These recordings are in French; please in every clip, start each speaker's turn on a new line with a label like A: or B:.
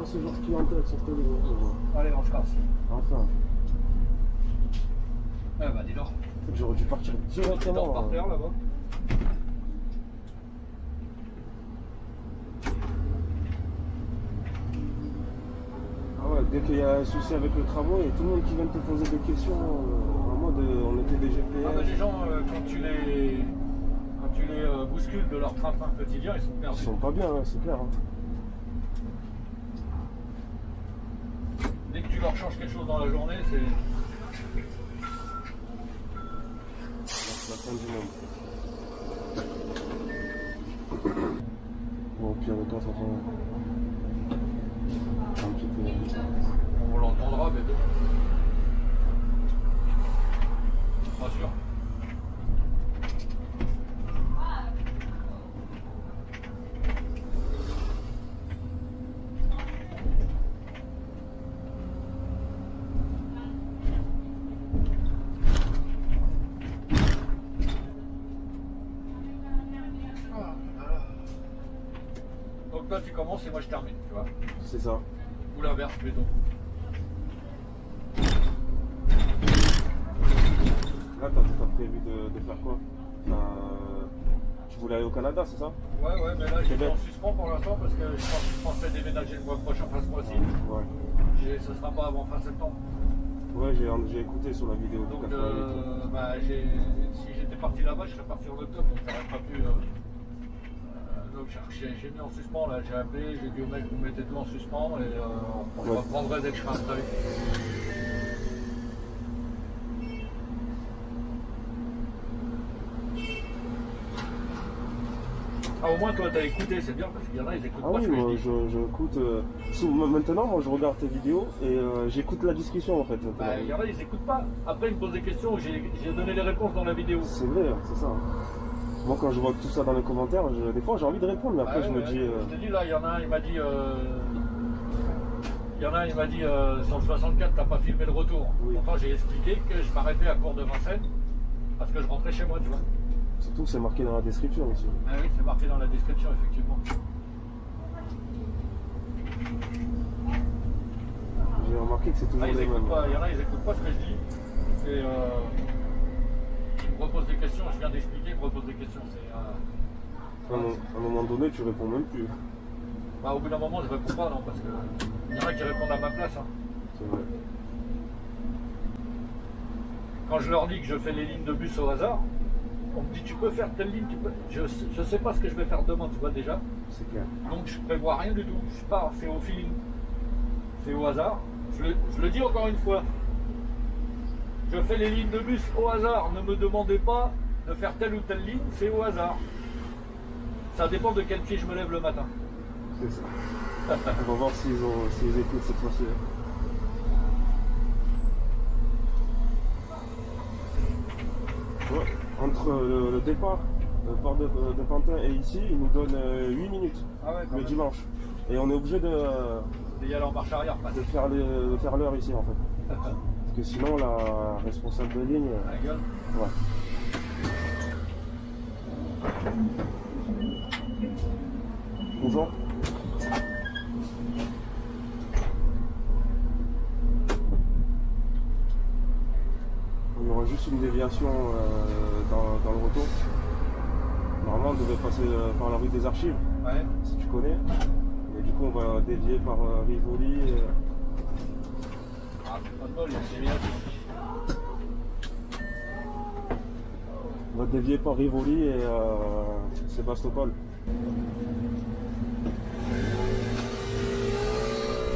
A: pas ce genre de clientèle s'installer.
B: Allez, on se casse.
A: Enfin.
B: Eh bah dis donc.
A: J'aurais dû partir directement.
B: Par terre là-bas.
A: Ah ouais, dès qu'il y a un souci avec le travaux, il y a tout le monde qui vient te poser des questions. En mode, on était des GPS.
B: Ah bah les gens, quand tu les bouscules de leur train-train quotidien, ils sont perdus.
A: Ils sont pas bien, hein, c'est clair. Hein.
B: Dès que tu leur changes quelque chose dans la journée, c'est...
A: C'est la fin du monde. Bon, au pire de temps, ça fait un petit peu.
B: On l'entendra, mais bon. Pas sûr. Donc toi tu commences et moi je termine, tu vois.
A: C'est ça.
B: Ou l'inverse plutôt.
A: Là, t'as prévu de faire quoi? Tu voulais aller au Canada, c'est ça?
B: Ouais, mais là j'étais en suspens pour l'instant parce que je pensais déménager le mois prochain, enfin ce mois-ci.
A: Ouais.
B: Ce sera pas avant fin septembre.
A: Ouais, j'ai écouté sur la vidéo.
B: Donc si j'étais parti là-bas, je serais parti en octobre, donc j'aurais pas pu. Donc j'ai mis en suspens là, j'ai appelé, j'ai dit au mec vous mettez tout en suspens et on reprendrait dès que je serai installé. Ah, au moins toi t'as écouté, c'est bien parce qu'il y en a ils écoutent pas ce que je dis.
A: J'écoute. Maintenant moi je regarde tes vidéos et j'écoute la discussion en fait.
B: Bah, il y en a ils écoutent pas. Après ils me posent des questions, j'ai donné les réponses dans la vidéo.
A: C'est vrai, c'est ça. Moi quand je vois tout ça dans les commentaires, des fois j'ai envie de répondre, mais après je me dis.
B: Je te dis là, il y en a un, il m'a dit. Sur le 64 t'as pas filmé le retour.
A: Oui.
B: Pourtant j'ai expliqué que je m'arrêtais à Cour de Vincennes parce que je rentrais chez moi, tu vois.
A: Surtout que c'est marqué dans la description aussi.
B: Ah oui, c'est marqué dans la description, effectivement.
A: J'ai remarqué que c'est toujours les mêmes.
B: Il y en a, ils écoutent pas ce que je dis. Et ils me reposent des questions, je viens d'expliquer, ils me reposent des questions.
A: À un moment donné, tu réponds même plus.
B: Bah, au bout d'un moment, je réponds pas, non, parce que il y en a qui répondent à ma place. Hein.
A: C'est vrai.
B: Quand je leur dis que je fais les lignes de bus au hasard, on me dit tu peux faire telle ligne, tu peux... Je sais pas ce que je vais faire demain, tu vois déjà.
A: C'est clair.
B: Donc je prévois rien du tout. Je pars, c'est au feeling. C'est au hasard. Je le dis encore une fois. Je fais les lignes de bus au hasard. Ne me demandez pas de faire telle ou telle ligne, c'est au hasard. Ça dépend de quel pied je me lève le matin.
A: C'est ça. On va voir s'ils écoutent cette fois-ci. Ouais. Entre le départ de Pantin et ici, il nous donne 8 minutes le dimanche. Et on est obligé de
B: y aller en marche arrière.
A: De faire l'heure ici en fait. Parce que sinon la responsable de ligne.
B: La gueule.
A: Ouais. Bonjour. Il y aura juste une déviation dans le retour. Normalement, on devait passer par la rue des Archives, si tu connais. Et du coup, on va dévier par Rivoli.
B: Ah, c'est pas de bol, il y a une déviation.
A: On va dévier par Rivoli et Sébastopol.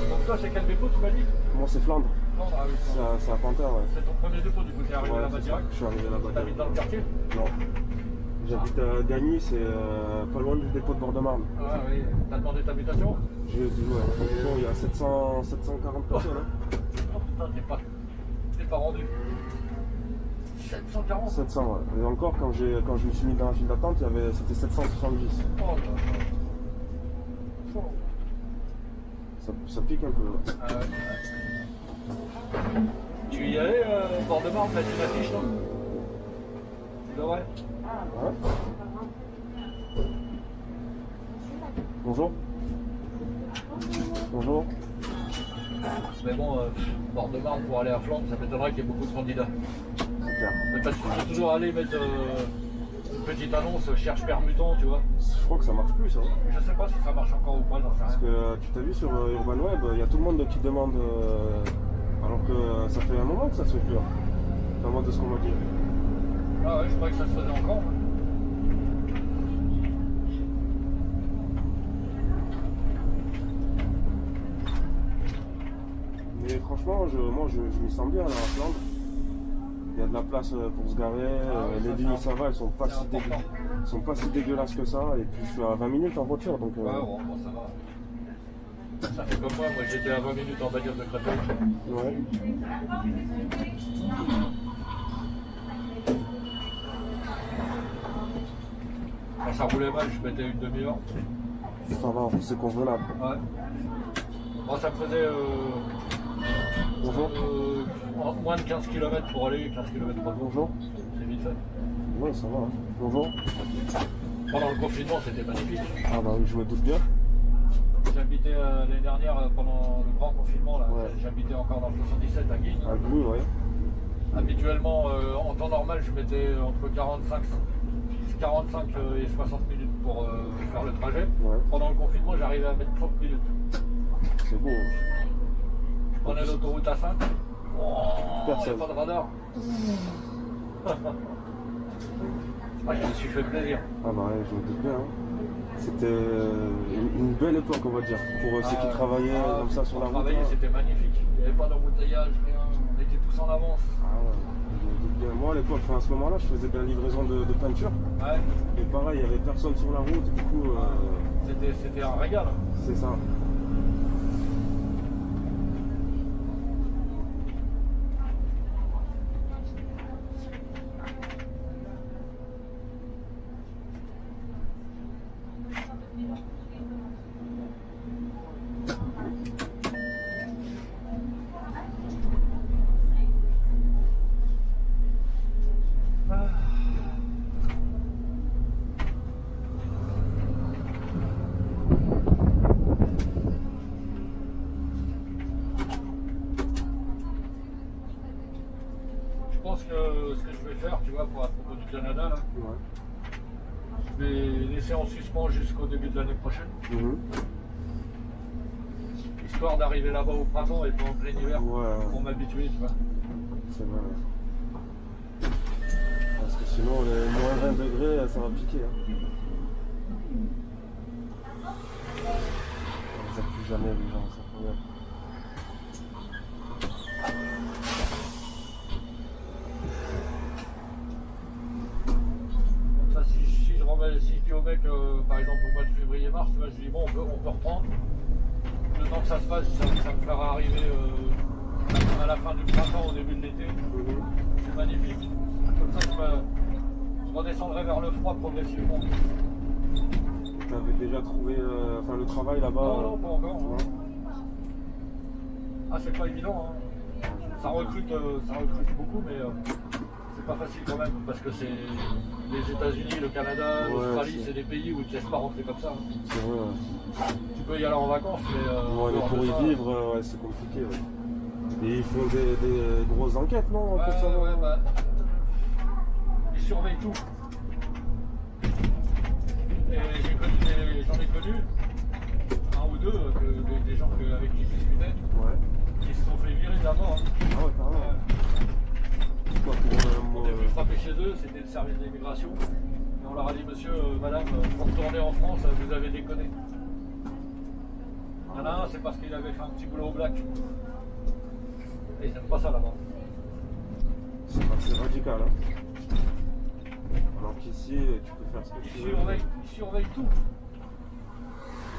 B: Donc toi, c'est quel dépôt tu m'as dit?
A: Moi, c'est Flandre.
B: Flandre, ah oui.
A: C'est à Pantin, ouais.
B: C'est ton premier dépôt, du coup, tu es arrivé là-bas direct?
A: Je suis arrivé là-bas.
B: T'habites dans le quartier?
A: Non. J'habite à Gagny, c'est pas loin du dépôt de Bord-de-Marne.
B: Ah oui, t'as demandé ta habitation?
A: J'ai dit, ouais, il y a 740 personnes. Hein.
B: Oh putain, t'es pas rendu. 740?
A: 700, ouais. Et encore, quand je me suis mis dans la file d'attente, c'était 770.
B: Oh là là.
A: Ça pique un peu.
B: Ouais. Tu y allais, Bord-de-Marne, mettre une affiche, non? Tu devrais?
A: Ouais. Bonjour. Bonjour.
B: Mais bon, bord de Marne pour aller à Flandre, ça m'étonnerait qu'il y ait beaucoup de candidats.
A: C'est clair.
B: Mais parce qu'il faut toujours aller mettre une petite annonce, cherche permutant, tu vois.
A: Je crois que ça marche plus, ça.
B: Je sais pas si ça marche encore ou pas, j'en sais
A: Parce
B: rien.
A: que tu t'as vu sur Urban Web, il y a tout le monde qui demande, alors que ça fait un moment que ça se fait plus. Vraiment de ce qu'on m'a dit.
B: Ah ouais, je croyais que ça se faisait encore.
A: Mais franchement, moi je m'y sens bien là à Flandre. Il y a de la place pour se garer, les lignes ça va, elles sont pas si dégueulasses que ça. Et puis je suis à 20 minutes en voiture donc.
B: Ouais, bon, ça va. Ça fait comme moi j'étais à 20 minutes en bagnole de Créteil.
A: Ouais.
B: Quand ça roulait mal, je mettais une demi-heure.
A: Ça va, c'est convenable.
B: Ouais. Bon, ça me faisait
A: Bonjour.
B: moins de 15 km pour aller, 15 km pour venir.
A: Bonjour.
B: C'est vite fait.
A: Ouais, ça va. Hein. Bonjour.
B: Pendant le confinement, c'était magnifique.
A: Ah bah oui, je me doute bien.
B: J'habitais l'année dernière, pendant le grand confinement, là.
A: Ouais.
B: J'habitais encore dans le 77 à Guignes.
A: À Glouy, ouais.
B: Habituellement, en temps normal, je mettais entre 45 et 60 minutes pour faire le trajet.
A: Ouais.
B: Pendant le confinement, j'arrivais à mettre 30 minutes.
A: C'est beau.
B: Je prenais l'autoroute A5. Oh, il n'y a pas de radar. Ah, je me suis fait plaisir.
A: Ah bah ouais, je me doute bien. Hein. C'était une belle époque, on va dire, pour ceux qui travaillaient comme ça sur la route.
B: Travailler, c'était magnifique. Il n'y avait pas d'embouteillage, rien. On était tous en avance.
A: Ah ouais, je me doute bien. Moi à l'époque, à ce moment-là, je faisais de la livraison de peinture.
B: Ouais.
A: Et pareil, il n'y avait personne sur la route, du coup.
B: C'était un régal.
A: C'est ça.
B: Je pense que ce que je vais faire, tu vois, pour à propos du Canada, là,
A: Ouais.
B: je vais laisser en suspens jusqu'au début de l'année prochaine, histoire d'arriver là-bas au printemps et pas en plein hiver,
A: Ouais.
B: pour m'habituer, tu vois.
A: C'est vrai. Parce que sinon, les moins 20 degrés, ça va piquer. Hein. On les a plus jamais, les gens, c'est incroyable.
B: Comme ça, si je dis au mec, par exemple au mois de février-mars, je lui dis bon, on peut reprendre. Le temps que ça se fasse, ça me fera arriver à la fin du printemps, au début de l'été. C'est magnifique. Comme ça, je redescendrai vers le froid progressivement.
A: Tu avais déjà trouvé le travail là-bas?
B: Non, pas encore.
A: Non.
B: Ah, c'est pas évident. Hein. Ça recrute beaucoup, mais c'est pas facile quand même, parce que c'est les États-Unis, le Canada, l'Australie, c'est des pays où tu ne laisses pas rentrer comme ça. Hein.
A: C'est vrai. Ouais.
B: Tu peux y aller en vacances, mais
A: Pour y vivre, ouais, c'est compliqué. Ouais. Et ils font des grosses enquêtes, non?
B: Ouais,
A: pour ça,
B: ouais, bah, ils surveillent tout. Et j'en ai connu un ou deux, des gens avec qui je discutais, qui se sont fait virer de la mort. Hein.
A: Ah ouais, carrément. Quoi,
B: On est venu frapper chez eux, c'était le service d'immigration. Et on leur a dit, monsieur, madame, pour retourner en France, vous avez déconné. Il y en a un, c'est parce qu'il avait fait un petit boulot au black. Et ils n'aiment pas ça là-bas.
A: C'est radical, hein. Alors qu'ici, tu peux faire ce que tu veux.
B: Ils surveillent tout.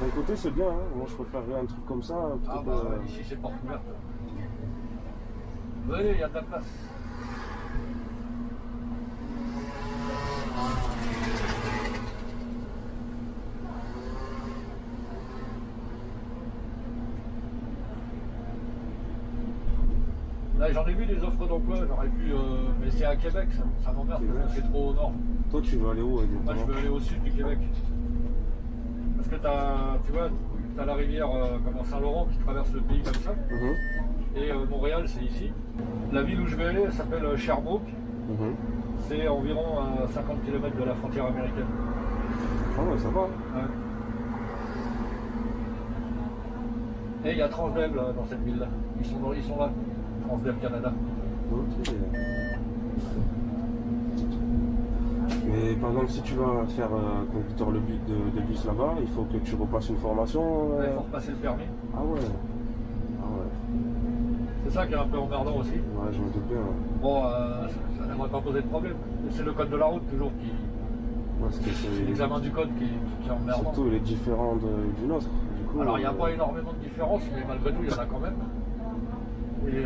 A: D'un côté, c'est bien, hein. Moi je préférerais un truc comme ça.
B: Ah bah, ici c'est porte ouverte. Venez, il y a de la place. Là, j'en ai vu des offres d'emploi, j'aurais pu. Mais c'est à Québec, ça m'emmerde, c'est trop au nord.
A: Toi, tu veux aller où exactement?
B: Moi, je veux aller au sud du Québec. Parce que tu vois, T'as la rivière comme Saint-Laurent qui traverse le pays comme ça. Et Montréal, c'est ici. La ville où je vais aller, elle s'appelle Sherbrooke. C'est environ 50 km de la frontière américaine.
A: Ah ouais, ça va.
B: Ouais. Et il y a Transdev là, dans cette ville-là. Ils sont là, Transdev Canada.
A: Ok. Mais par exemple, si tu vas faire conducteur de bus là-bas, il faut que tu repasses une formation.
B: Il faut repasser le permis.
A: Ah ouais. Ah ouais.
B: C'est ça qui est un peu emmerdant aussi.
A: Ouais, je me doute bien.
B: Bon, ça n'aimerait pas poser de problème. C'est le code de la route toujours qui.
A: Ouais, c'est
B: l'examen du code qui est emmerdant.
A: Surtout, il est différent du nôtre. Du coup,
B: alors, il n'y a pas énormément de différence, mais malgré tout, il y en a quand même. Et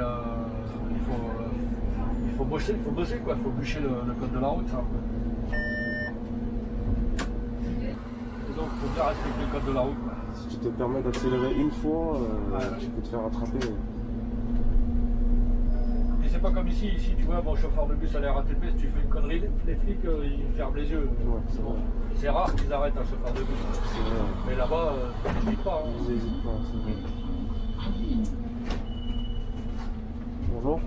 B: il faut bosser quoi. Il faut bûcher le code de la route, ça un peu. Et donc, il faut bien respecter le code de la route. Quoi.
A: Si tu te permets d'accélérer une fois, tu peux te faire attraper.
B: Et c'est pas comme ici, tu vois, mon chauffeur de bus à la RATP, si tu fais une connerie, les flics, ils ferment les yeux.
A: Ouais,
B: c'est rare qu'ils arrêtent un chauffeur de bus. Mais là-bas, ils n'hésitent pas. Hein.
A: Ils n'hésitent pas, c'est vrai. Bonjour.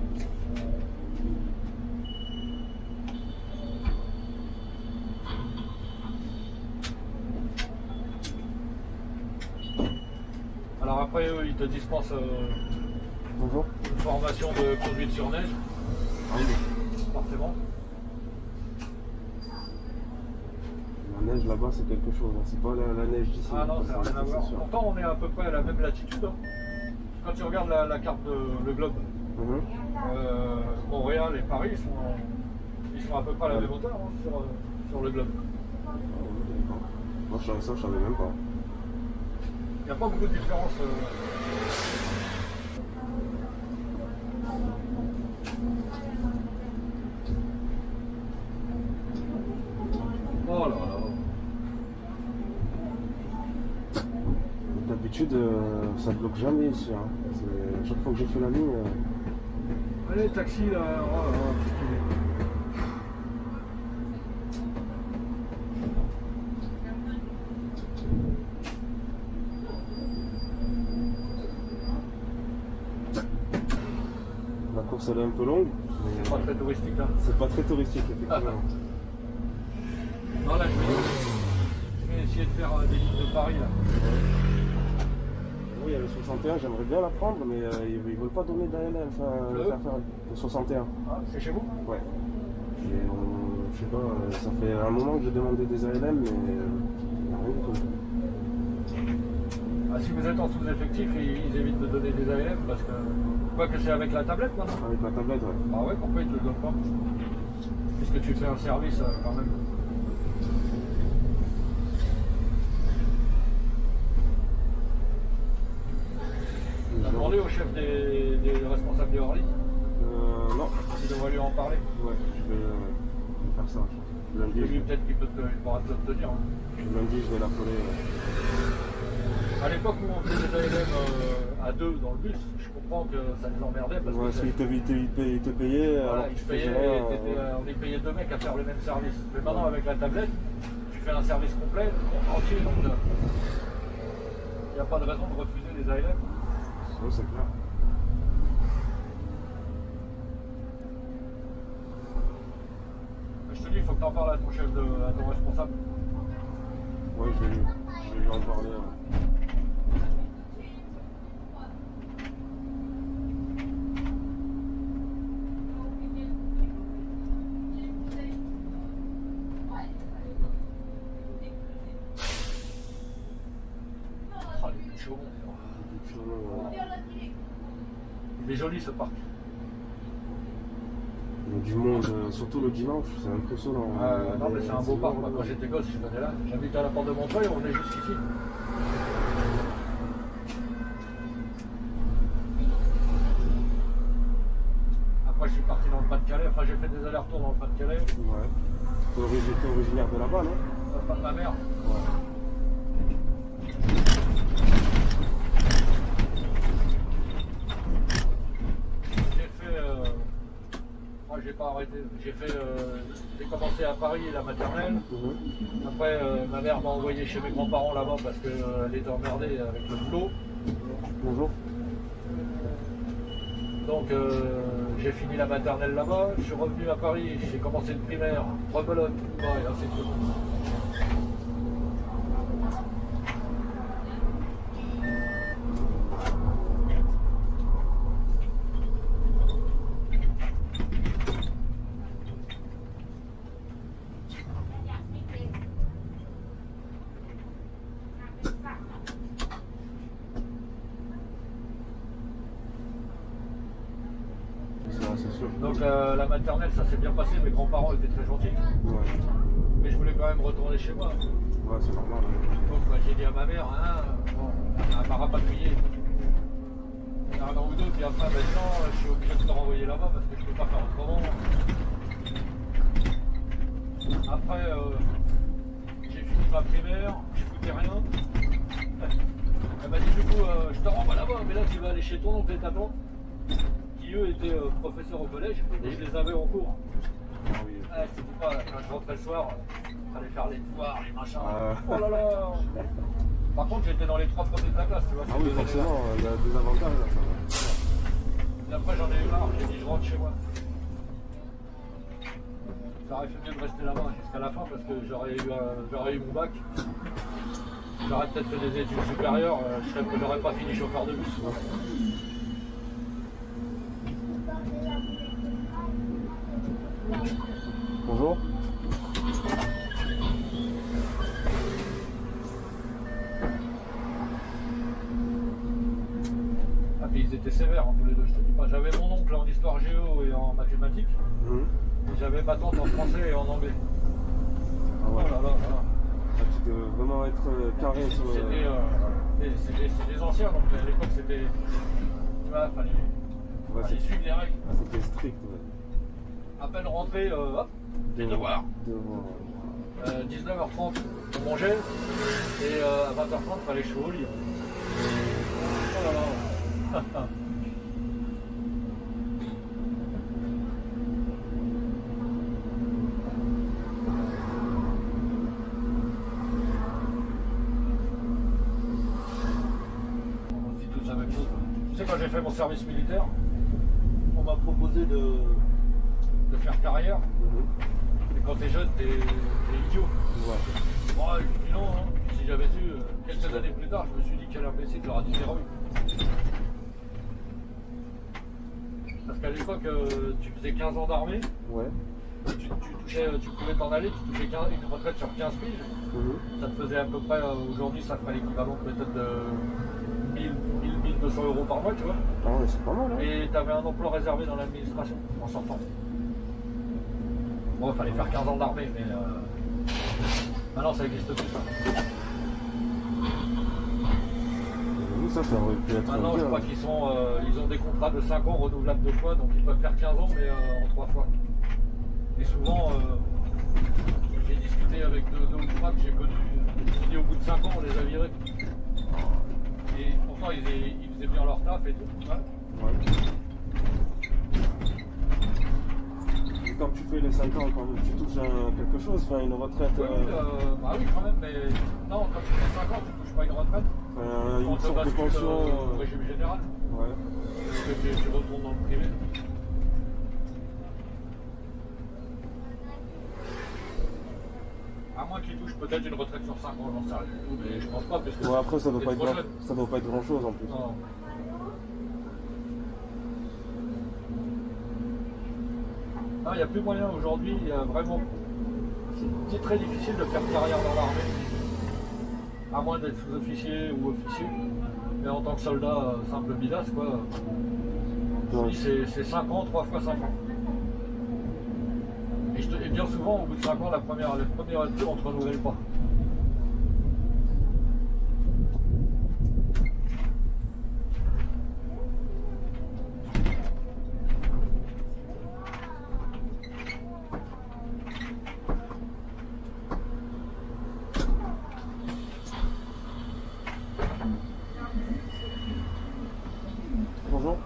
B: Alors après, eux, ils te dispensent
A: Bonjour.
B: Une formation de conduite sur neige.
A: Oui.
B: Forcément.
A: La neige là-bas, c'est quelque chose. Hein. C'est pas la neige d'ici.
B: Ah non, ça n'a rien à voir. Pourtant, on est à peu près à la même latitude. Hein. Quand tu regardes la carte le globe, Montréal et Paris, ils sont à peu près à la même hauteur hein, sur le globe.
A: Ah, moi, je savais même pas.
B: Il n'y a pas beaucoup de différence. Oh là là.
A: D'habitude, ça bloque jamais ici. Hein. Chaque fois que j'ai fait la ligne.
B: Allez, taxi là. Oh là là.
A: La course elle est un peu longue.
B: C'est pas très touristique là.
A: C'est pas très touristique effectivement.
B: Non là je vais essayer de faire des lignes de Paris là.
A: Oui, il y a le 61, j'aimerais bien la prendre, mais ils veulent pas donner d'ALM, enfin le 61.
B: Ah, c'est chez vous?
A: Ouais. Et je sais pas, ça fait un moment que j'ai demandé des ALM, mais il n'y a rien du tout.
B: Ah, si vous êtes en sous-effectif, ils évitent de donner des ALM parce que. Quoi que c'est avec la tablette maintenant?
A: Avec la tablette, ouais.
B: Ah ouais, pourquoi ils te le donnent pas? Puisque tu fais un service quand même. T'as demandé au chef des responsables des Orly?
A: Non.
B: Tu devrais lui en parler?
A: Ouais, je vais faire ça. Lundi,
B: lui, peut-être qu'il pourra te l'obtenir. Hein.
A: Lundi, je vais l'appeler.
B: À l'époque où on faisait des ALM à deux dans le bus, je comprends que ça les emmerdait parce
A: qu'il te payait.
B: Voilà,
A: alors
B: ils te payaient, on les payait deux mecs à faire le même service. Mais maintenant, avec la tablette, tu fais un service complet, entier, donc il n'y a pas de raison de refuser les ALM.
A: Oui, c'est clair.
B: Je te dis, il faut que tu en parles à ton chef, à ton responsable.
A: Oui, je vais lui en parler.
B: Ah, il est chaud. Il est joli ce parc.
A: Il y a du monde, surtout le dimanche, c'est impressionnant.
B: Non mais c'est un beau parc, moi quand j'étais gosse je venais là. J'habite à la porte de Montreuil, on venait jusqu'ici. Après je suis parti dans le Pas-de-Calais, enfin j'ai fait des allers-retours dans le Pas-de-Calais.
A: Ouais. T'es originaire de là-bas, non?
B: Pas de ma mère.
A: Ouais.
B: J'ai pas arrêté. J'ai commencé à Paris la maternelle. Après, ma mère m'a envoyé chez mes grands-parents là-bas parce qu'elle était emmerdée avec le boulot.
A: Bonjour.
B: Donc j'ai fini la maternelle là-bas, je suis revenu à Paris, j'ai commencé le primaire, rebelote, et ainsi de suite.
A: C'est sûr.
B: Donc la maternelle, ça s'est bien passé, mes grands-parents étaient très gentils.
A: Ouais.
B: Mais je voulais quand même retourner chez moi.
A: Ouais, c'est normal.
B: Donc j'ai dit à ma mère, bon, elle m'a rapatrié. Il y a un an ou deux, puis après, maintenant, je suis obligé de te renvoyer là-bas parce que je ne peux pas faire autrement. Après, j'ai fini ma primaire, je foutais rien. Elle m'a dit du coup, je te renvoie là-bas, mais là tu vas aller chez ton oncle et ta tante, qui eux étaient professeurs au collège, et je les avais en cours.
A: Ah oui.
B: C'était pas, quand je rentrais le soir, il fallait faire les devoirs, les machins.
A: Ah.
B: Oh là là. Par contre, j'étais dans les 3 premiers de la classe, tu vois.
A: Ah oui, forcément, il y a des avantages là, ça va.
B: Et après, j'en ai eu marre, j'ai dit, je rentre chez moi. Ça aurait fait mieux de rester là-bas jusqu'à la fin parce que j'aurais eu mon bac. J'aurais peut-être fait des études supérieures, je n'aurais pas fini chauffeur de bus.
A: Bonjour.
B: Ah, puis ils étaient sévères, hein, tous les deux, je te dis pas. J'avais mon oncle en histoire géo et en mathématiques. Et j'avais ma tante en français et en anglais.
A: Ah ouais.
B: Oh là là, là.
A: Ah, tu dois vraiment être carré sur le...
B: C'est des anciens, donc à l'époque c'était... Tu vois, fallait suivre les règles.
A: Ah, c'était strict, ouais.
B: À peine rentré, hop, les devoirs. 19h30, on mangeait, et à 20h30, il fallait que je sois au lit. Oh là là. On dit tous la même chose. Tu sais, quand j'ai fait mon service militaire, on m'a proposé de faire carrière. Et quand t'es jeune, t'es idiot.
A: Ouais.
B: Ouais, je dis non, hein. Si j'avais su, quelques années plus tard, je me suis dit quel imbécile, j'aurais dû dire oui. Parce qu'à l'époque, tu faisais 15 ans d'armée,
A: Ouais.
B: tu pouvais t'en aller, tu touchais une retraite sur 15 piges. Ça te faisait à peu près, aujourd'hui, ça ferait l'équivalent peut-être de 1200 € par mois, tu vois.
A: Ah ouais, c'est pas mal, hein.
B: Et tu avais un emploi réservé dans l'administration en sortant. Bon, il fallait faire 15 ans d'armée, mais maintenant ça n'existe plus ça.
A: Oui, ça aurait pu être
B: Maintenant,
A: bien.
B: je crois qu'ils ils ont des contrats de 5 ans renouvelables 2 fois, donc ils peuvent faire 15 ans, mais en 3 fois. Et souvent, j'ai discuté avec deux ou trois que j'ai connus, qui dit au bout de 5 ans, on les a virés. Et pourtant, ils faisaient bien leur taf et tout. Ouais.
A: Et quand tu fais les 5 ans, quand même, tu touches quelque chose, enfin une retraite.
B: Oui, bah oui, quand même, mais non, quand tu fais 5 ans, tu ne touches pas une retraite.
A: Une sorte de pension.
B: Au régime général.
A: Ouais.
B: Parce que tu retournes dans le privé. À moins qu'ils touchent peut-être une retraite sur 5 ans, j'en sais rien du tout, mais je pense pas. Parce que
A: Ouais, après, ça doit
B: c'est
A: pas être grand chose en plus.
B: Non. Non, il n'y a plus moyen aujourd'hui, il y a vraiment. C'est très difficile de faire carrière dans l'armée. À moins d'être sous-officier ou officier. Mais en tant que soldat simple bidas, quoi.
A: Ouais.
B: C'est 5 ans, 3 fois 5 ans. Et bien souvent, au bout de 5 ans, la première année, on ne te renouvelle pas.
A: Bonjour.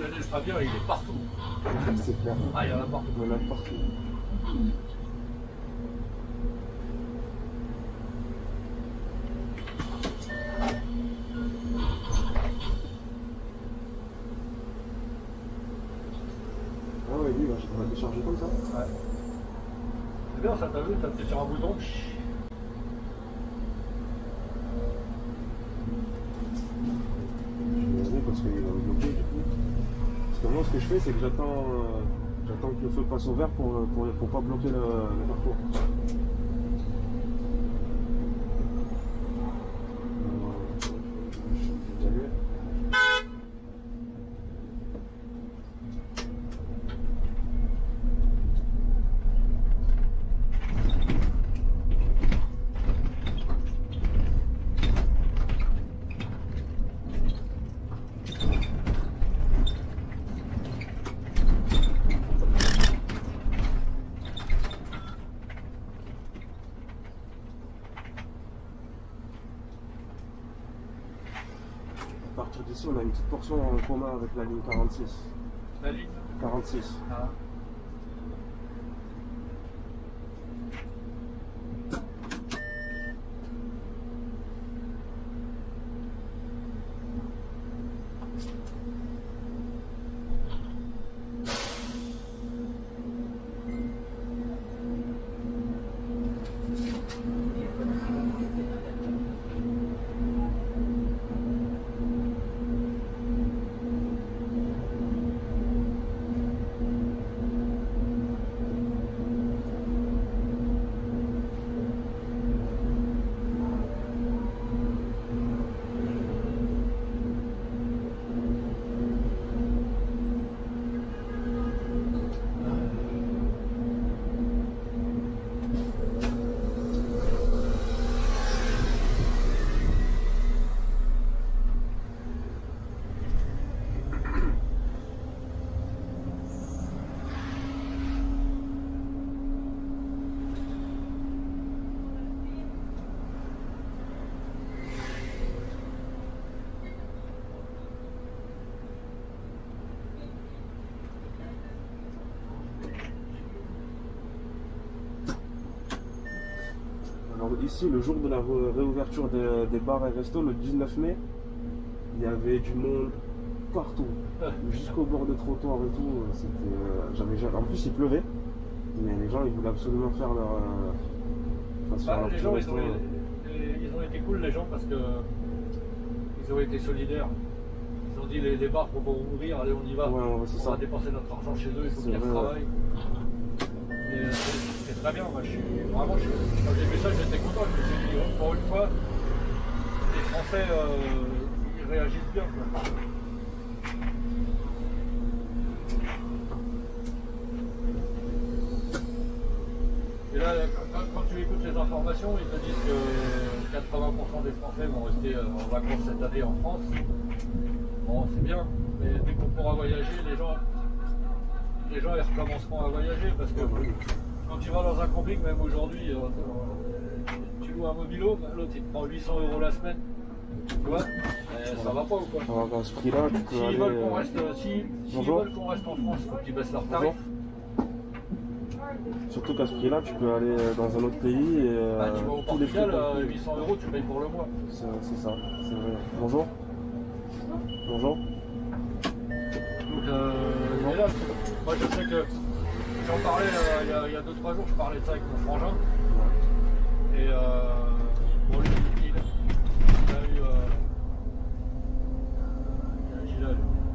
B: Lionel Fabien, il est partout.
A: C'est clair.
B: Ah, il y en a partout.
A: Il y en a partout. Ah ouais, lui, on va décharger comme ça.
B: Ouais. C'est bien ça, t'as vu, t'as appuyé sur un bouton.
A: Parce qu'il va me bloquer du coup. Parce que moi ce que je fais c'est que j'attends que le feu passe au vert pour pas bloquer le parcours. À partir d'ici, on a une petite portion en commun avec la ligne 46.
B: La ligne
A: 46.
B: Ah.
A: Alors ici, le jour de la réouverture des bars et restos, le 19 mai, il y avait du monde partout, jusqu'au bord des trottoirs et tout. En plus, il pleuvait, mais les gens ils voulaient absolument faire leur.
B: Les gens, ils ont été cool, les gens, parce que ils ont été solidaires. Ils ont dit les bars vont ouvrir, allez, on y va.
A: Ouais,
B: on va dépenser notre argent chez eux, il faut qu'il y ait le travail. C'est très bien, moi je suis vraiment, quand j'ai vu ça j'étais content, je me suis dit pour une fois, les Français ils réagissent bien quoi. Et là quand tu écoutes les informations, ils te disent que 80% des Français vont rester en vacances cette année en France. Bon c'est bien, mais dès qu'on pourra voyager, les gens ils recommenceront à voyager parce que quand tu vas dans un camping, même aujourd'hui, tu loues un mobilo, l'autre il te prend 800 € la semaine. Tu vois, ça va pas ou quoi?
A: Alors dans ce prix-là, tu peux
B: S'ils veulent qu'on reste, veulent qu'on reste en France, il faut qu'ils baissent leurs tarifs.
A: Surtout qu'à ce prix-là, tu peux aller dans un autre pays et
B: tu vas au Portugal, 800 € tu payes pour le mois.
A: C'est ça, c'est vrai. Bonjour. Bonjour.
B: Donc, il est là. Moi je sais que j'en parlais il y a 2-3 jours, je parlais de ça avec mon frangin. Ouais. Et bon, lui,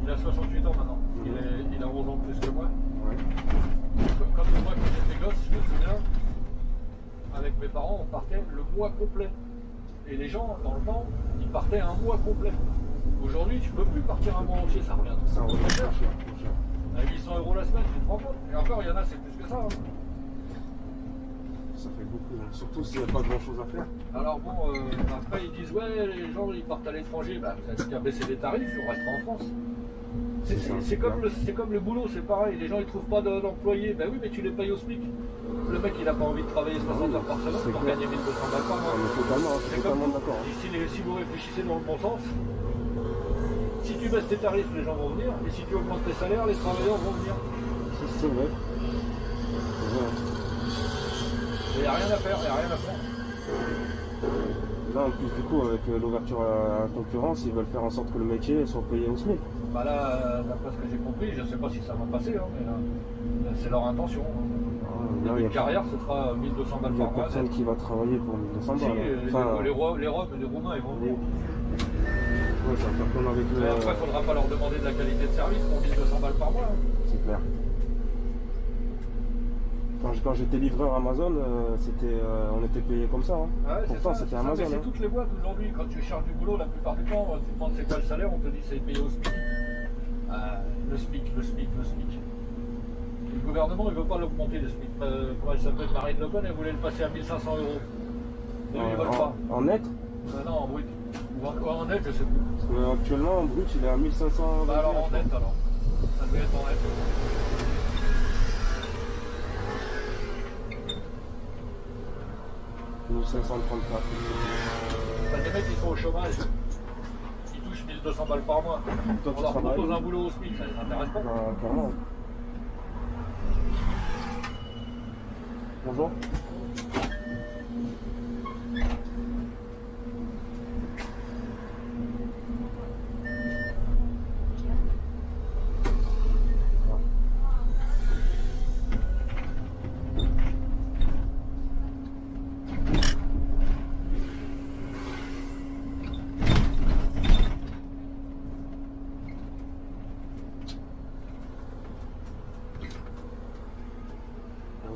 B: il a 68 ans maintenant. Il a 11 ans de plus que moi. Ouais. Quand j'étais gosse, je me souviens, avec mes parents, on partait le mois complet. Et les gens, dans le temps, ils partaient un mois complet. Aujourd'hui, tu peux plus partir un mois entier, ça revient.
A: Ça revient cher.
B: À 800 € la semaine, tu te rends compte. Et encore, il y en a, c'est plus que ça. Hein.
A: Ça fait beaucoup, hein. Surtout s'il n'y a pas grand chose à faire.
B: Alors bon, après ils disent ouais, les gens ils partent à l'étranger, bah vous avez qu'à baisser les tarifs, ils resteront en France. C'est comme le boulot, c'est pareil, les gens ils trouvent pas d'employés, bah oui mais tu les payes au SMIC. Le mec il n'a pas envie de travailler 60 heures par semaine pour gagner 1200 balles par mois.
A: Totalement d'accord.
B: Si vous réfléchissez dans le bon sens, Si tu baisses tes tarifs, les gens vont venir. Et si tu augmentes tes salaires, les travailleurs vont venir.
A: C'est vrai.
B: Il n'y a rien à faire, il n'y a rien à faire.
A: Là, en plus, du coup, avec l'ouverture à la concurrence, ils veulent faire en sorte que le métier soit payé au SMIC.
B: Bah là, d'après ce que j'ai compris, je ne sais pas si ça va passer, hein, mais c'est leur intention.
A: Là,
B: une carrière, ce sera 1200 balles par mois.
A: Il n'y a personne qui va travailler pour 1200 balles.
B: Si, les Roms et les Roumains, ils vont venir.
A: Ouais, ça va faire comme avec le...
B: Après, il ne faudra pas leur demander de la qualité de service pour 1200 balles par mois. Hein.
A: C'est clair. Quand j'étais livreur Amazon, on était payé comme ça. Hein.
B: Ouais,
A: pourtant, c'était Amazon.
B: C'est toutes les boîtes aujourd'hui. Quand tu cherches du boulot, la plupart du temps, tu demandes c'est quoi le salaire, on te dit c'est payé au SMIC. Le SMIC. Le gouvernement, il ne veut pas l'augmenter, le SMIC. Comment elle s'appelle, Marine Le Pen, elle voulait le passer à 1500 €. Ils ne veulent pas.
A: En net
B: non, en brut. Ou en net, je sais plus.
A: Parce que actuellement, en brut, il est à 1500 €.
B: Bah alors en net, alors. Ça devait être en net.
A: « 1534.
B: Les mecs, ils sont au chômage. Ils touchent 1200 balles par mois.
A: Toi,
B: on leur propose un boulot au SMIC, ça les intéresse pas.
A: Clairement. Bonjour.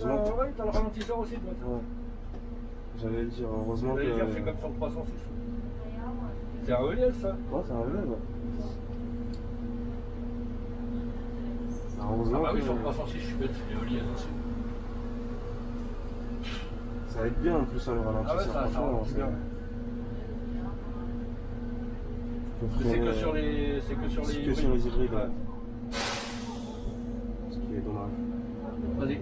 B: Ouais, t'as le ralentisseur aussi, toi.
A: Ouais. J'allais dire, heureusement que...
B: C'est comme sur le 306. C'est un relief, ça.
A: Ouais, c'est un relief, ouais. Heureusement
B: bah oui,
A: que...
B: sur le 306, je suis bête, c'est des reliefs aussi.
A: Ça aide bien en plus, le ralentisseur.
B: Ah ouais, ça ralentit bien. C'est que sur les... C'est que sur les
A: hybrides, ouais. Ce qui est dommage.
B: Vas-y.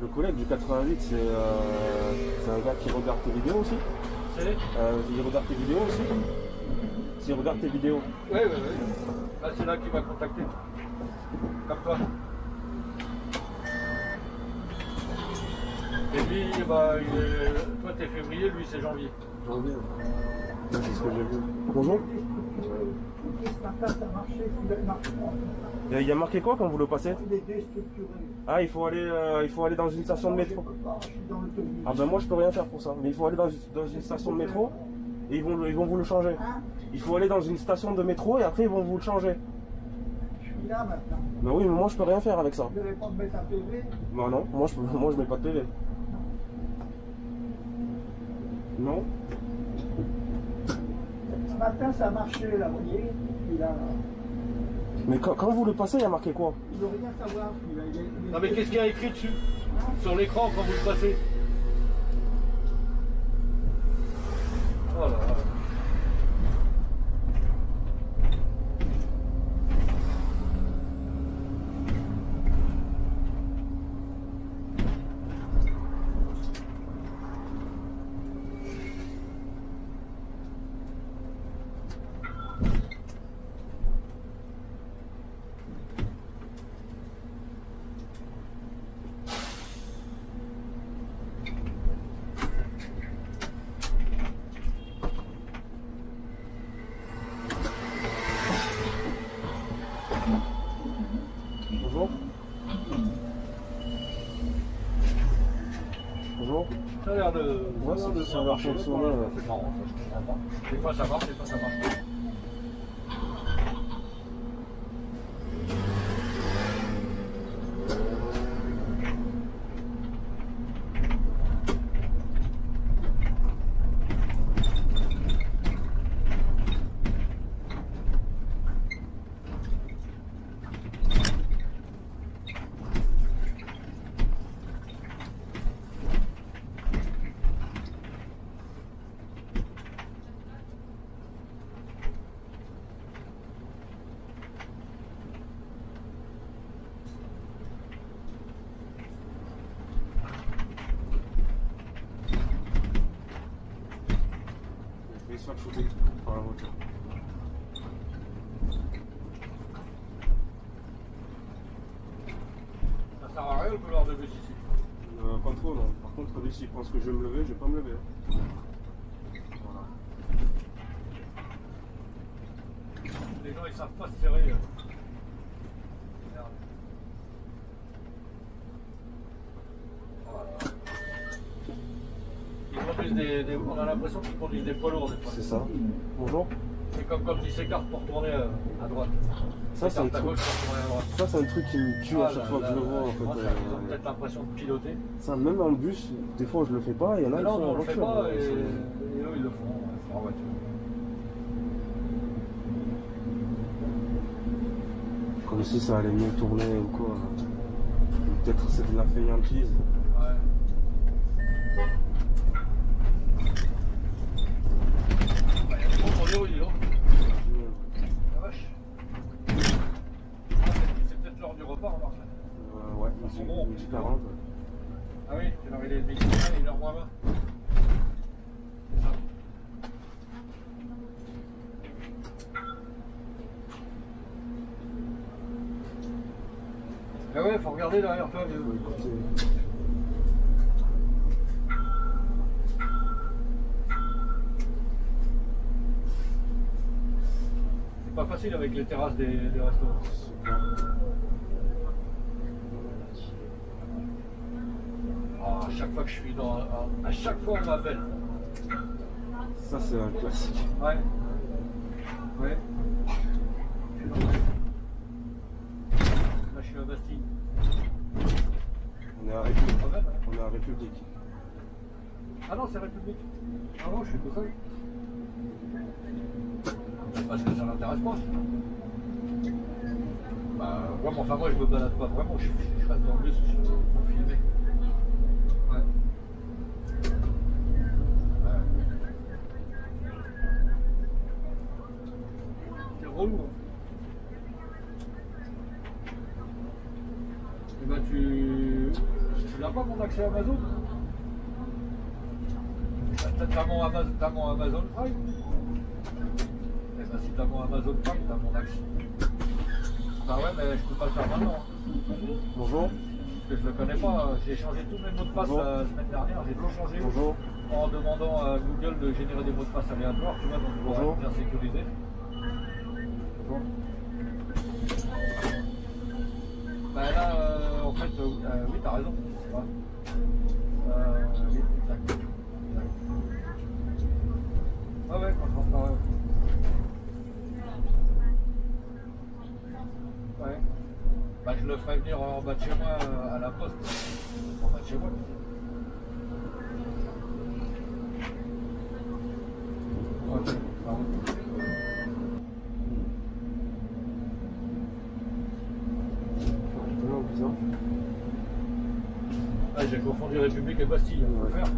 A: Le collègue du 88, c'est un gars qui regarde tes vidéos aussi. Il regarde tes vidéos aussi. S'il regarde tes vidéos.
B: Oui. Là, c'est là qu'il va contacter. Comme toi. Et lui, bah, toi t'es février, lui c'est janvier.
A: Janvier. C'est ce que j'ai vu. Bonjour. Il y a marqué quoi quand vous le passez? Ah, il faut aller dans une station de métro. Ah ben moi je peux rien faire pour ça. Mais il faut aller dans une station de métro et ils vont vous le changer. Il faut aller dans une station de métro et après ils vont vous le changer.
C: Je suis là maintenant.
A: Ben oui, mais moi je peux rien faire avec ça.
C: Vous ne devez pas me mettre un PV?
A: Bah non, moi je mets pas de PV. Non.
C: Ce matin ça a marché là, vous voyez.
A: Mais quand vous le passez, il y a marqué quoi?
C: Il ne veut rien savoir.
B: Non mais qu'est-ce qu'il y a écrit dessus? Sur l'écran quand vous le passez? Oh là là.
A: Bonjour. Bonjour.
B: Ça a l'air de...
A: Ouais, ça a l'air de fonctionner.
B: C'est marrant, ça, je comprends pas. Des fois ça marche, des fois ça marche pas. de bus ici?
A: Pas trop, non. Par contre, lui, s'il pense que je vais me lever, je vais pas me lever. Voilà.
B: Les gens, ils savent pas se serrer. Merde. Voilà. Ils conduisent on a l'impression qu'ils conduisent des poids lourds des fois.
A: C'est ça. Bonjour.
B: C'est comme quand ils s'écartent pour tourner à droite.
A: Ça, c'est un
B: à
A: truc.
B: gauche pour tourner à droite.
A: Ça, c'est un truc qui me tue à chaque fois que je le vois. En
B: Moi,
A: fait.
B: ils ont peut-être l'impression de piloter.
A: Ça, même dans le bus, des fois, je le fais pas. Il y en a qui
B: Non,
A: font
B: on
A: en
B: le fait
A: voiture.
B: pas et eux, ils le font en voiture.
A: Comme si ça allait mieux tourner ou quoi. Peut-être c'est de la fainéantise.
B: Ouais. Il y a des gens pour dire oui, dis donc. La vache. Ah, c'est peut-être l'heure du repas, remarque.
A: Ouais,
B: Ils sont bons.
A: 40.
B: Ah oui, quelle heure il est? Midi, il est l'heure moins 20. C'est ça. Ah ouais, faut regarder derrière toi, vieux.
A: Écoutez,
B: C'est pas facile avec les terrasses des restaurants. Ah, à chaque fois que je suis à chaque fois on m'appelle.
A: ça, c'est un classique.
B: Ouais. Ouais. Là je suis à Bastille.
A: On est à République.
B: Quand même, hein.
A: On est à République.
B: Ah non, c'est République. Ah non, je suis tout seul. Parce que ça m'intéresse pas. Bah, ouais, mais enfin, moi je me balade pas vraiment, je reste dans le bus pour filmer. Ouais. Ouais. C'est relou. Hein. Et bah, tu n'as pas mon accès Amazon? T'as mon Amazon Prime? Eh ben si t'as mon Amazon Prime, t'as mon accès. Bah ouais, mais je peux pas le faire maintenant.
A: Bonjour.
B: Parce que je le connais pas. J'ai changé tous mes mots de passe
A: Bonjour.
B: la semaine dernière. J'ai tout changé
A: Bonjour.
B: en demandant à Google de générer des mots de passe aléatoires, tu vois, donc pour
A: Bonjour.
B: être bien sécurisé. Bonjour. Bah là, en fait, oui, t'as raison. C'est vrai. Oui, exact. Ah ouais, quand je rentrerai. Ouais. Bah je le ferai venir en bas de chez moi à la poste. En bas de chez moi. Ok, ça roule.
A: Étonnant, bizarre.
B: Ah, j'ai confondu République et Bastille, on peut
A: Ouais.
B: faire.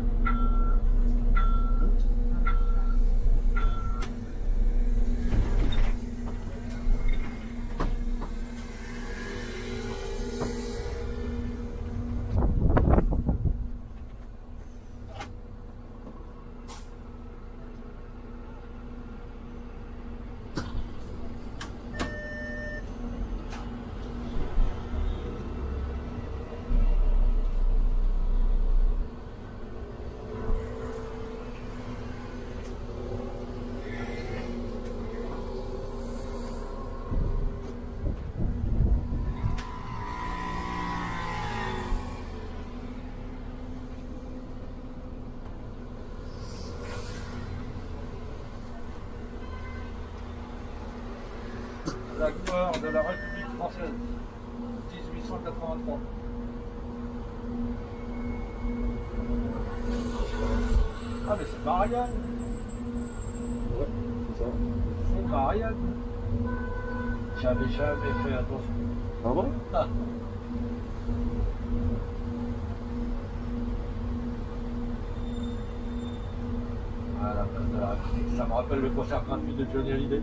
B: La gloire de la République française, 1883. Ah mais c'est Marianne,
A: Ouais, c'est ça.
B: c'est Marianne. J'avais jamais fait attention.
A: Ah bon?
B: Ah. À la place de la République, ça me rappelle le concert gratuit de Johnny Hallyday.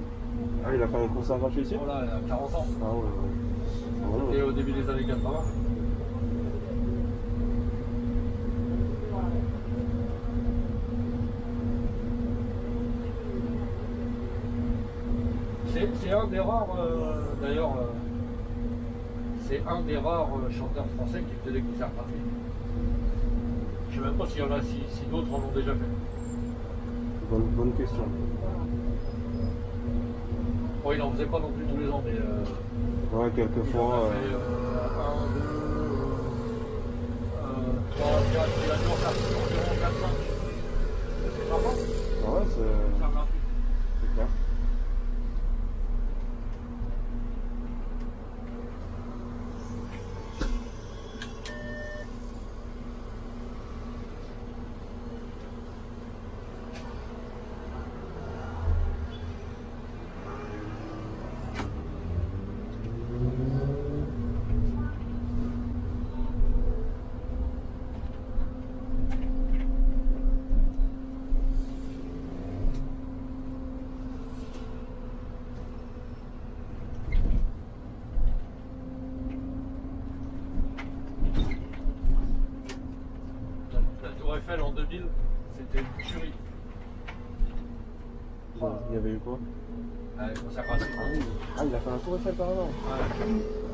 A: Ah, il a fait un concert gratuit ici?
B: Voilà, il y a 40 ans.
A: Ah ouais, ouais.
B: Et
A: Vraiment.
B: au début des années 80. C'est un des rares, d'ailleurs, c'est un des rares chanteurs français qui faisait des concerts gratuits. Je ne sais même pas s'il y en a, si d'autres en ont déjà fait.
A: Bonne question.
B: Bon, il n'en faisait pas non plus tous les ans, mais
A: ouais, quelquefois.
B: Il en a fait 1, 2, 3, 4, il a dû en faire environ 4, 5. C'est sympa.
A: Ouais, c'est clair.
B: Eiffel en 2000, c'était une tuerie.
A: Il y avait eu quoi?
B: Concert gratuit.
A: Ah, il a fait un tour Eiffel par avant.
B: Ouais.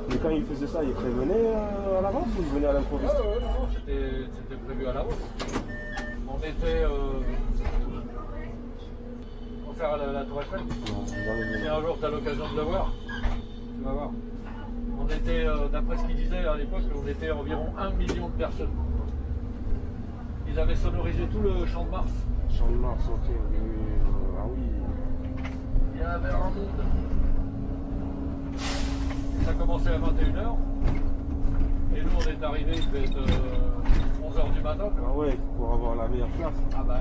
A: Mais quand il faisait ça, il prévenait à l'avance ou il venait à l'improviste?
B: Non, c'était prévu à l'avance. On était concert à la Tour Eiffel. Si un jour tu as l'occasion de le voir, tu vas voir. On était, d'après ce qu'il disait à l'époque, on était environ 1 million de personnes. Ils avaient sonorisé tout le Champ de Mars.
A: Champ de Mars, ok. Ah oui.
B: Il y avait un monde. Ça commençait à 21h. Et nous, on est arrivés, il devait être 11h du matin.
A: Ah ouais, pour avoir la meilleure place.
B: Ah bah,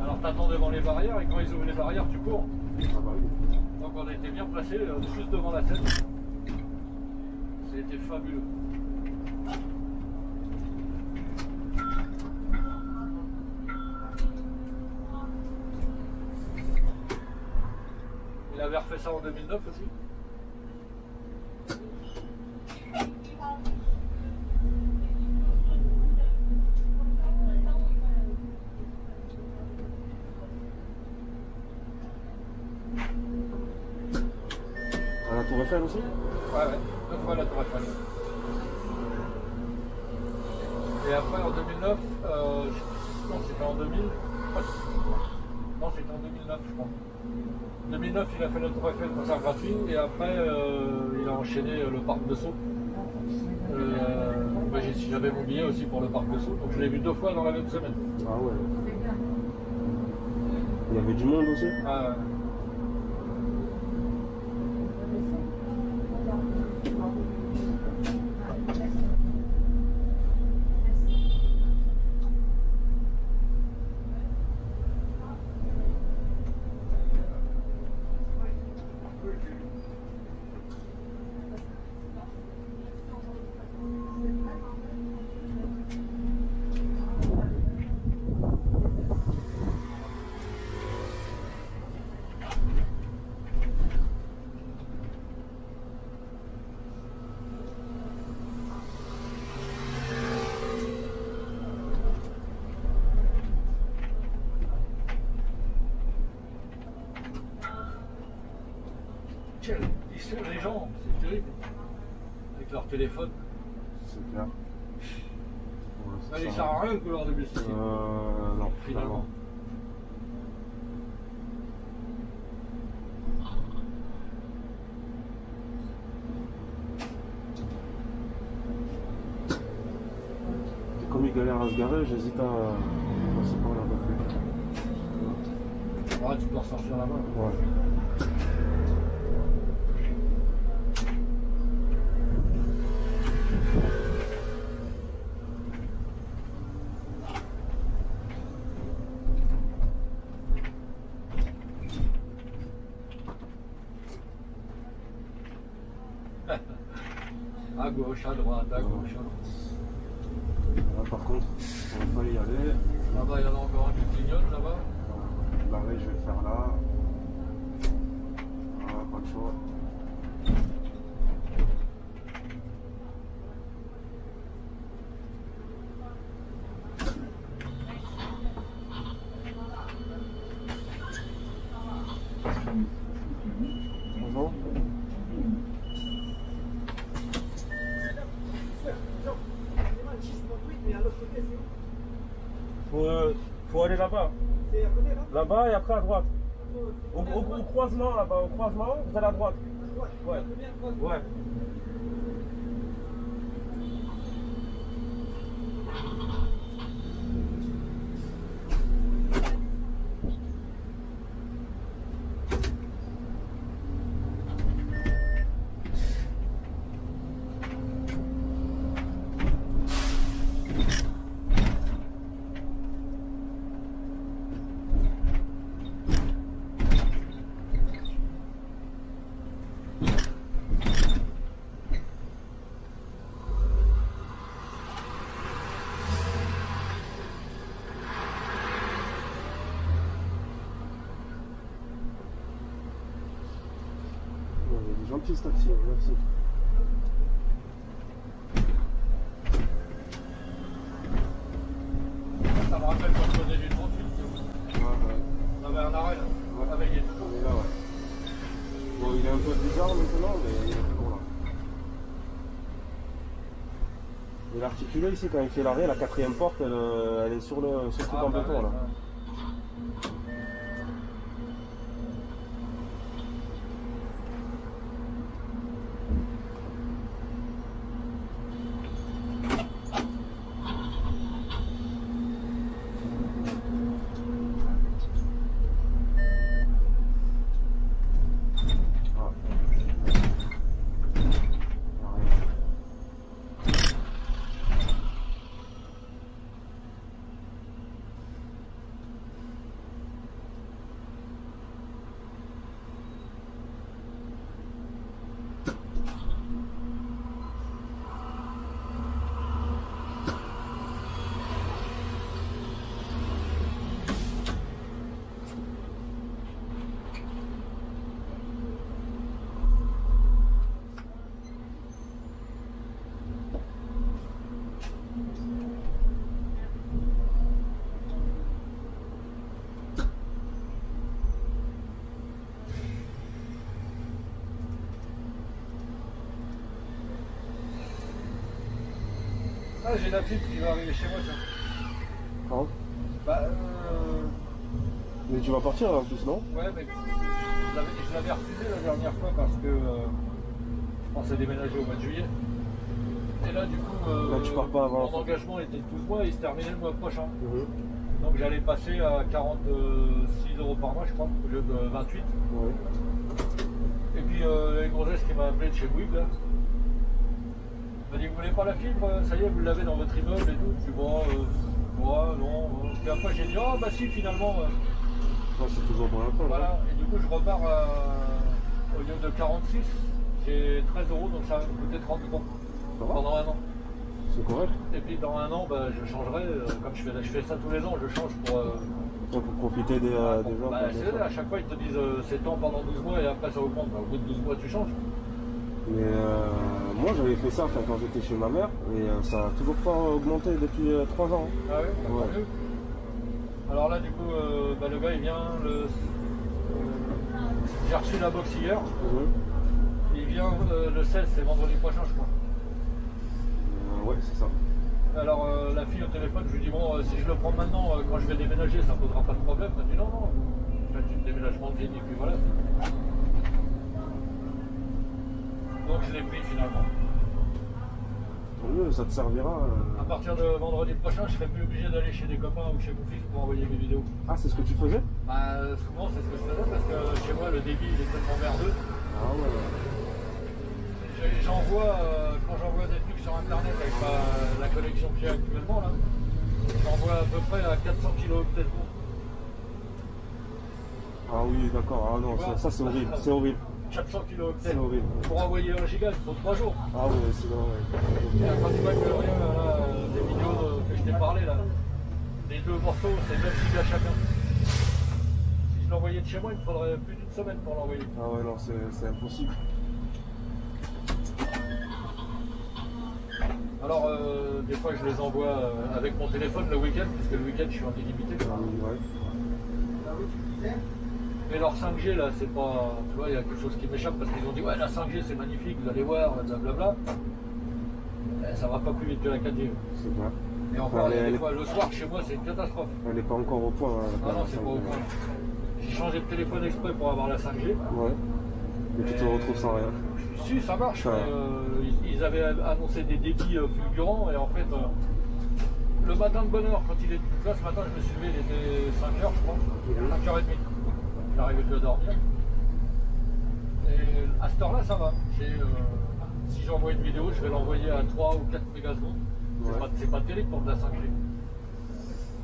B: alors t'attends devant les barrières et quand ils ouvrent les barrières, tu cours.
A: Ah bah oui.
B: Donc on était bien placés, juste devant la scène. C'était fabuleux. Il avait refait ça en 2009 aussi.
A: À la Tour Eiffel aussi?
B: Ouais, 2 fois la Tour Eiffel. Et après en 2009, non c'était en 2000, non c'était en 2009 je crois. En 2009 il a fait la Tour Eiffel concert gratuit et après il a enchaîné le parc de Sceaux. J'avais mon billet aussi pour le parc de Sceaux, donc je l'ai vu 2 fois dans la même semaine.
A: Ah ouais. Il y avait du monde aussi?
B: Ah, ouais. Ils sont les gens, c'est terrible. Avec leur téléphone.
A: C'est clair.
B: Ça ne sert à rien le couloir de bus.
A: Non, finalement. Comme il galère à se garer, j'hésite à passer par là un peu plus.
B: Ouais, tu peux ressortir là-bas.
A: Ouais.
B: À gauche, à droite, à gauche, à droite.
A: Là par contre, on va pas y aller.
B: Là-bas, il y en a encore un qui clignote, là-bas.
A: L'arrêt, je vais le faire là. Voilà, pas le choix. Bonjour. Faut aller là-bas.
C: C'est à côté là?
A: Là-bas et après à droite. Au croisement, là-bas, au croisement, vous allez à droite. Ouais. Ouais. Gentil ce taxi, merci.
B: Ça me rappelle quand je faisais du 38.
A: Ouais.
B: On avait un arrêt là,
A: Ouais.
B: avec les tout.
A: On est là, ouais. Bon, il est un peu bizarre maintenant, mais il est toujours là. Et l'articulé ici, quand il fait l'arrêt, la quatrième porte, elle est sur le truc en béton là.
B: Ah, j'ai la fibre qui va arriver chez moi, tiens.
A: Hein?
B: Bah,
A: Mais tu vas partir là, en plus, non?
B: ouais, mais je l'avais refusé la dernière fois parce que je pensais déménager au mois de juillet. Et là, du coup,
A: Là, tu pars pas avant.
B: mon engagement était de 12 mois et il se terminait le mois prochain.
A: Mhm.
B: Donc j'allais passer à 46 € par mois, je crois, au lieu de 28.
A: Ouais.
B: Et puis une grossesse qui m'a appelé de chez Bouygues, là. Elle m'a dit, vous voulez pas la fibre? Ça y est, vous l'avez dans votre immeuble et tout. Je dis, bon, moi, non. Puis après, j'ai dit, oh, bah si, finalement.
A: Ouais, c'est toujours bon la fin.
B: Voilà. Et du coup, je repars au lieu de 46, j'ai 13 €, donc ça va me coûter 30 €
A: Ça va?
B: pendant un an.
A: C'est correct?
B: Et puis dans un an, bah, je changerai, comme je fais ça tous les ans, je change pour.
A: Ouais, pour profiter des gens.
B: Bah, c'est à chaque fois, ils te disent c'est temps pendant 12 mois et après ça augmente. Bah, au bout de 12 mois, tu changes.
A: Mais moi j'avais fait ça quand j'étais chez ma mère et ça n'a toujours pas augmenté depuis 3 ans.
B: Ah oui, bah,
A: Ouais.
B: tant mieux. Alors là, du coup, bah, le gars il vient. J'ai reçu la box hier.
A: Mhm.
B: Il vient le 16, c'est vendredi prochain, je crois.
A: Ouais, c'est ça.
B: Alors la fille au téléphone, je lui dis bon, si je le prends maintenant, quand je vais déménager, ça posera pas de problème. Elle me dit non, non, vous faites une déménagement de ville et puis voilà. Donc je l'ai pris finalement.
A: Tant mieux, ça te servira.
B: À partir de vendredi prochain, je serai plus obligé d'aller chez des copains ou chez mon fils pour envoyer mes vidéos.
A: Ah, c'est ce que tu faisais?
B: Bah, souvent c'est ce que je faisais parce que chez moi le débit il est tellement merdeux.
A: Ah ouais.
B: J'envoie, quand j'envoie des trucs sur internet avec la connexion que j'ai actuellement là, j'envoie à peu près à 400 kHz.
A: Ah oui, d'accord. Ah non, ça c'est horrible. C'est horrible.
B: 400
A: C'est
B: kHz.
A: horrible.
B: Pour envoyer 1 giga, il faut 3 jours.
A: Ah ouais, c'est vrai.
B: Et quand tu vois que rien, là, des vidéos que je t'ai parlé là, les deux morceaux, c'est 9 gigas chacun. Si je l'envoyais de chez moi, il me faudrait plus d'une semaine pour l'envoyer.
A: Ah ouais, non, c'est impossible.
B: Alors, des fois, je les envoie avec mon téléphone le week-end, parce que le week-end, je suis en illimité.
A: Ah oui, ouais.
B: Mais leur 5G, là, c'est pas... Tu vois, il y a quelque chose qui m'échappe, parce qu'ils ont dit, ouais, la 5G, c'est magnifique, vous allez voir, blablabla. Ça va pas plus vite que la 4G.
A: C'est vrai.
B: Et encore, des fois, le soir, chez moi, c'est une catastrophe.
A: Elle n'est pas encore au point.
B: Ah non, c'est pas au point. J'ai changé de téléphone exprès pour avoir la 5G.
A: Ouais. Mais tu te retrouves sans rien.
B: Si, ça marche. Ils avaient annoncé des débits fulgurants et en fait, le matin de bonne heure, quand il est. Là, ce matin, je me suis levé, il était 5h, je crois. 5h30. J'arrivais plus à dormir. Et à cette heure-là, ça va. Si j'envoie une vidéo, je vais l'envoyer à 3 ou 4 mégasecondes. Ouais. C'est pas terrible pour de la 5G.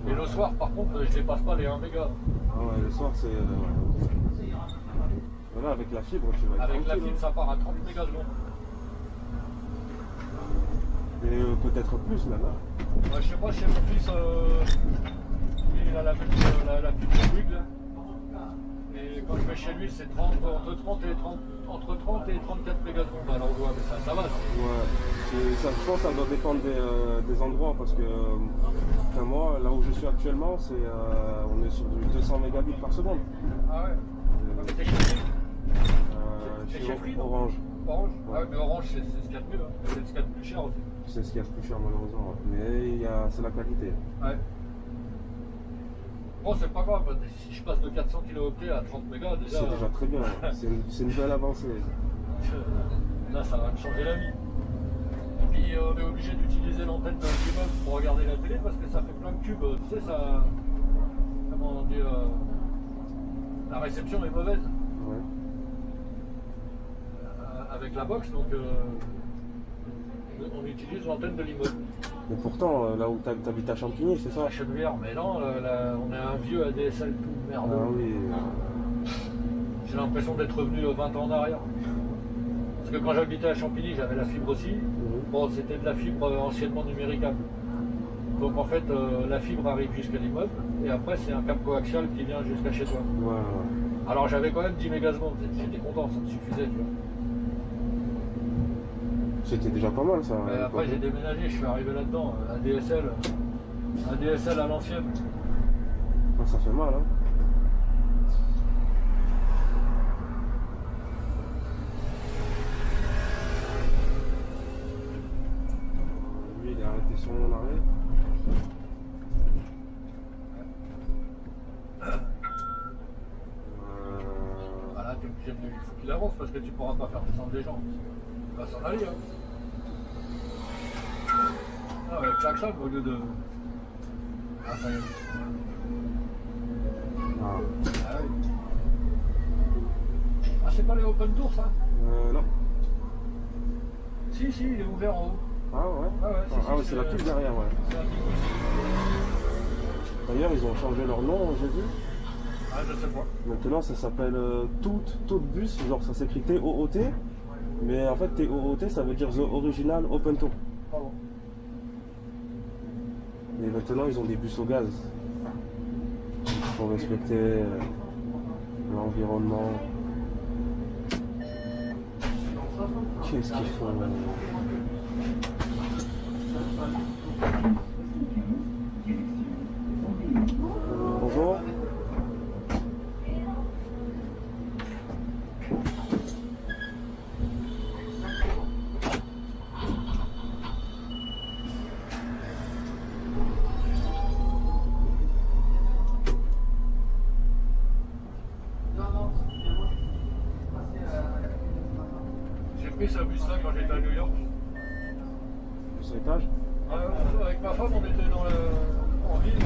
B: Et le soir, par contre, je dépasse pas les 1 méga.
A: Ah ouais, le soir, c'est. Voilà, avec la fibre, tu vas être
B: avec la fibre, ça part à 30 mégasecondes.
A: Et peut-être plus même.
B: Ouais, je sais pas, chez mon fils, il a la fibre Bouygues là. Et quand je vais chez lui, c'est entre 30 et 34 mégasecondes. Alors ouais, mais ça va.
A: Ouais, ça, je pense que ça doit dépendre des endroits parce que moi, là où je suis actuellement, on est sur du 200 mégabits par seconde.
B: Ah ouais. Mais t'es chez qui?
A: Chez Free, Orange.
B: Orange. Ouais, mais Orange, c'est ce qu'il y a de mieux. Hein. C'est ce qu'il y a de plus cher aussi.
A: C'est ce qu'il y a de plus cher malheureusement. Mais c'est la qualité.
B: Ouais. Bon, c'est pas grave. Si je passe de 400 kilo-octets à 30 mégas, déjà.
A: C'est déjà très bien. C'est une belle avancée.
B: Là, ça va me changer la vie. Et puis, on est obligé d'utiliser l'antenne de l'immeuble pour regarder la télé parce que ça fait plein de cubes. Tu sais, ça. Comment on dit la réception est mauvaise.
A: Ouais.
B: Avec la box, donc on utilise l'antenne de l'immeuble.
A: Mais pourtant, là où tu habites à Champigny, c'est ça?
B: À Chenevière, mais non, on a un vieux ADSL tout merdeux.
A: Ah oui.
B: J'ai l'impression d'être revenu 20 ans en arrière. Parce que quand j'habitais à Champigny, j'avais la fibre aussi. Bon, c'était de la fibre anciennement numéricable. Donc en fait, la fibre arrive jusqu'à l'immeuble et après c'est un câble coaxial qui vient jusqu'à chez toi.
A: Ouais.
B: Alors j'avais quand même 10 mégasecondes, j'étais content, ça me suffisait, tu vois.
A: C'était déjà pas mal ça.
B: Après j'ai déménagé, je suis arrivé là-dedans, ADSL à l'ancienne.
A: Ah, ça fait mal, hein. Lui il a arrêté son arrêt.
B: Voilà, t'es obligé il faut qu'il avance parce que tu pourras pas faire descendre les gens. Il va s'en aller, hein. Ah ouais, klaxon au lieu de. Ah, ça y est. Ah oui. Ah, c'est pas les open tours, ça?
A: Non.
B: Si, il est ouvert en haut.
A: Ah ouais? C'est la pub derrière, ouais. D'ailleurs, ils ont changé leur nom, j'ai vu.
B: Ah, je sais pas.
A: Maintenant, ça s'appelle Tout Bus, genre ça s'écrit T-O-O-T. Mais en fait, T-O-O-T, ça veut dire The Original Open Tour.
B: Pardon.
A: Et maintenant, ils ont des bus au gaz. Il faut respecter l'environnement. Qu'est-ce qu'ils font? Bonjour.
B: J'ai pris ce bus-là quand j'étais à New York.
A: Bus à étage?
B: Avec ma femme, on était en ville.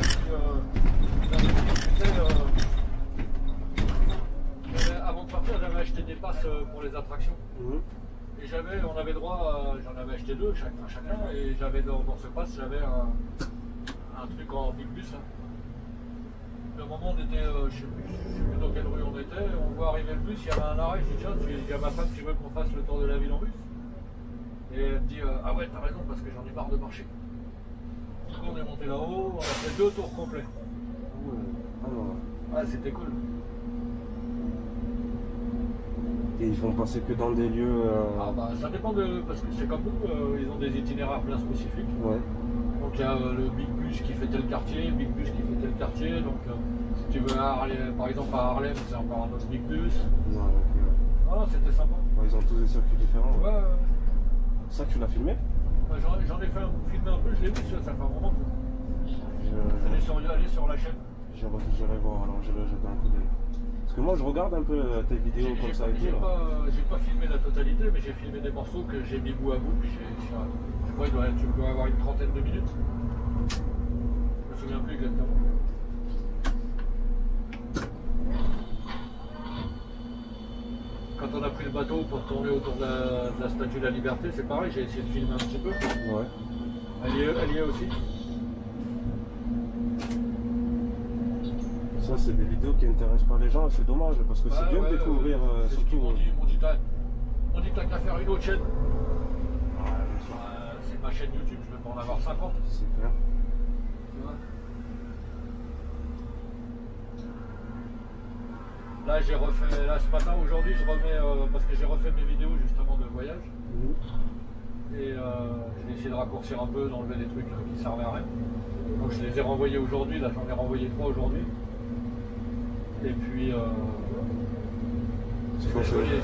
B: Et avant de partir, j'avais acheté des passes pour les attractions. Et on avait droit, j'en avais acheté 2 chacun, et j'avais dans ce pass, j'avais un truc en big bus. Le moment on était, je sais plus dans quelle rue on était, on voit arriver le bus, il y avait un arrêt, je dis tiens, il y a ma femme qui veut qu'on fasse le tour de la ville en bus. Et elle me dit ah ouais, t'as raison parce que j'en ai marre de marcher. Du coup on est monté là-haut, on a fait 2 tours complets. Ouais, c'était cool.
A: Et ils font passer que dans des lieux.
B: Ah bah ça dépend parce que c'est comme nous, ils ont des itinéraires bien spécifiques.
A: Ouais.
B: Donc il y a le big bus qui fait tel quartier, le big bus qui fait tel quartier. Donc si tu veux aller par exemple à Harlem, c'est encore un autre big bus.
A: Ouais,
B: Ah c'était sympa.
A: ils ont tous des circuits différents.
B: Ouais.
A: Ça, tu l'as filmé?
B: Bah, j'en ai fait filmé un peu, je l'ai vu, ça fait un moment. Allez sur la chaîne.
A: J'irai voir, alors j'irai jeter un coup d'œil. Parce que moi je regarde un peu tes vidéos comme ça et tout.
B: J'ai pas filmé la totalité, mais j'ai filmé des morceaux que j'ai mis bout à bout. Puis je crois qu'il tu dois avoir une trentaine de minutes. Je me souviens plus exactement. Quand on a pris le bateau pour tourner autour de la Statue de la Liberté, c'est pareil, j'ai essayé de filmer un petit peu.
A: Ouais.
B: Elle y est aussi.
A: Ça, c'est des vidéos qui intéressent pas les gens, c'est dommage parce que c'est bien de découvrir surtout.
B: On dit t'as qu'à faire une autre chaîne. C'est ma chaîne YouTube, je vais pas en avoir 50.
A: C'est clair.
B: Là j'ai refait, ce matin, aujourd'hui je remets, parce que j'ai refait mes vidéos justement de voyage. Et j'ai essayé de raccourcir un peu, d'enlever des trucs qui servaient à rien. Donc je les ai renvoyés aujourd'hui, là j'en ai renvoyé 3 aujourd'hui. Et puis c'est ce que j'ai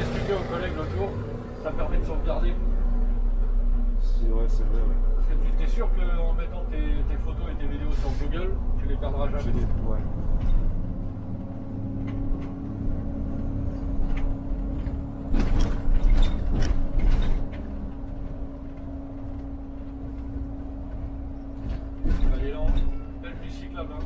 B: expliqué aux collègues l'autre jour, ça permet de sauvegarder.
A: Ouais, c'est vrai. Ouais.
B: Parce que tu es sûr qu'en mettant tes photos et tes vidéos sur Google, tu les perdras jamais.
A: Ouais.
B: Allez là, belle piste cyclable. Hein.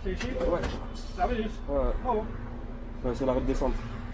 B: C'est ici?
A: Ouais.
B: Terminus.
A: Ouais.
B: Bravo.
A: Ouais, c'est l'arrêt de descente.